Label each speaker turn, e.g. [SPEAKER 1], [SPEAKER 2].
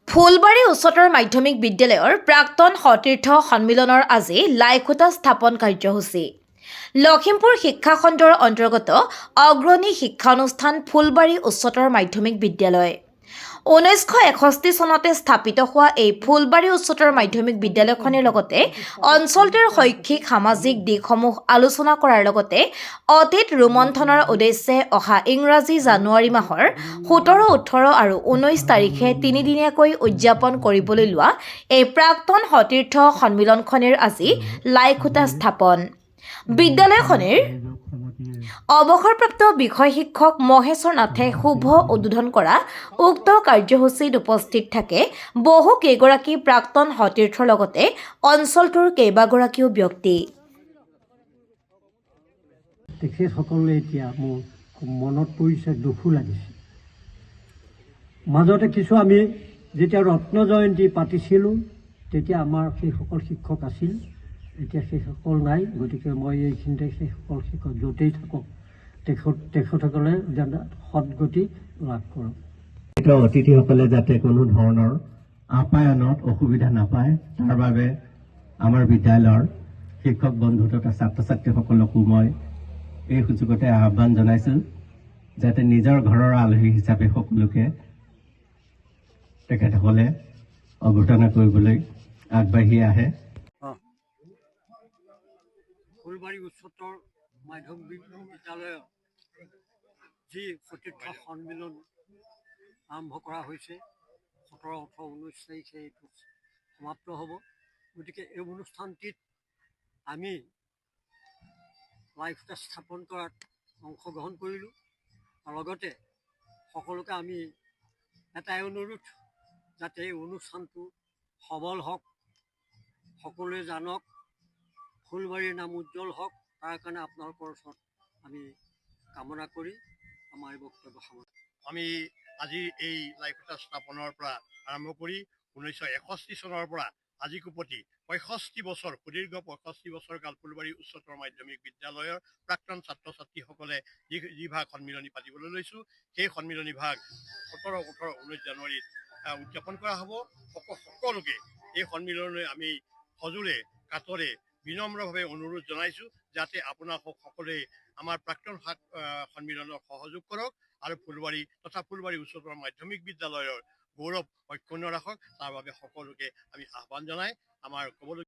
[SPEAKER 1] ফুলবাৰী উচ্চতৰ মাধ্যমিক বিদ্যালয়ৰ প্ৰাক্তন সতীৰ্থ সন্মিলনৰ আজি লাইখুটা স্থাপন কাৰ্যসূচী। লখিমপুৰ শিক্ষা খণ্ডৰ অন্তৰ্গত অগ্ৰণী শিক্ষানুষ্ঠান ফুলবাৰী উচ্চতৰ মাধ্যমিক বিদ্যালয়। 1961 চনতে স্থাপিত হোৱা এই ফুলবাৰী উচ্চতৰ মাধ্যমিক বিদ্যালয়খনৰ লগতে অঞ্চলটোৰ শৈক্ষিক সামাজিক দিশসমূহ আলোচনা কৰাৰ লগতে অতীত ৰোমন্থনৰ উদ্দেশ্যে অহা ইংৰাজী জানুৱাৰী মাহৰ 17, 18 আৰু 19 তাৰিখে তিনিদিনীয়াকৈ উদযাপন কৰিবলৈ লোৱা এই প্ৰাক্তন সতীৰ্থ সন্মিলনখনৰ আজি লাইখুটা স্থাপন। বিদ্যালয়খনৰ অৱসৰপ্ৰাপ্ত বিষয় শিক্ষক মহেশ্বৰ নাথে শুভ উদ্বোধন কৰা উক্ত কাৰ্যসূচীত উপস্থিত থাকে বহু কেইগৰাকী প্ৰাক্তন সতীৰ্থৰ লগতে অঞ্চলটোৰ কেইবাগৰাকীও ব্যক্তি।
[SPEAKER 2] তেখেতসকলে এতিয়া মোৰ মনত পৰিছে, দুখো লাগিছে। মাজতে কিছু আমি যেতিয়া ৰত্ন জয়ন্তী পাতিছিলোঁ তেতিয়া আমাৰ সেইসকল শিক্ষক আছিল, এতিয়া সেইসকল নাই। গতিকে মই এইখিনিতে সেইসকল শিক্ষক য'তেই থাকক তেখেতসকলে যাতে সদগতি লাভ কৰক। অতিথিসকলে যাতে কোনো ধৰণৰ আপ্যায়নত অসুবিধা নাপায় তাৰ বাবে আমাৰ বিদ্যালয়ৰ শিক্ষক বন্ধু তথা ছাত্ৰ ছাত্ৰীসকলকো মই এই সুযোগতে আহ্বান জনাইছোঁ যাতে নিজৰ ঘৰৰ আলহী হিচাপে সকলোকে তেখেতসকলে অভ্যৰ্থনা কৰিবলৈ আগবাঢ়ি আহে। ফুলবাৰী উচ্চতৰ মাধ্যমিক বিদ্যালয়ৰ যি সতীৰ্থ সন্মিলন আৰম্ভ কৰা হৈছে 17, 18, 19 তাৰিখে এইটো সমাপ্ত হ'ব। গতিকে এই অনুষ্ঠানটিত আমি লাইখুটা স্থাপন কৰাত অংশগ্ৰহণ কৰিলোঁ। আৰু লগতে সকলোকে আমি এটাই অনুৰোধ যাতে এই অনুষ্ঠানটো সবল হওক, সকলোৱে জানক, ফুলবাৰীৰ নাম উজ্জ্বল হওক, তাৰ কাৰণে আপোনালোকৰ ওচৰত আমি কামনা কৰি আমাৰ এই বক্তব্য সামৰিছোঁ।
[SPEAKER 3] আমি আজি এই লাইখুটা স্থাপনৰ পৰা আৰম্ভ কৰি 1961 চনৰ পৰা আজি কোপতি 65 বছৰ, সুদীৰ্ঘ 65 বছৰ কাল ফুলবাৰী উচ্চতৰ মাধ্যমিক বিদ্যালয়ৰ প্ৰাক্তন ছাত্ৰ ছাত্ৰীসকলে যি ভাগ সন্মিলনী পাতিবলৈ লৈছোঁ সেই সন্মিলনী ভাগ 17, 18, 19 জানুৱাৰীত উদযাপন কৰা হ'ব। সকলোকে এই সন্মিলনলৈ আমি সজোৰে কাতৰে বিনম্ৰভাৱে অনুৰোধ জনাইছোঁ যাতে আপোনালোক সকলোৱে আমাৰ প্ৰাক্তন সন্মিলনক সহযোগ কৰক আৰু ফুলবাৰী তথা ফুলবাৰী উচ্চতৰ মাধ্যমিক বিদ্যালয়ৰ গৌৰৱ অক্ষুণ্ণ ৰাখক। তাৰ বাবে সকলোকে আমি আহ্বান জনাই আমাৰ ক'বলৈ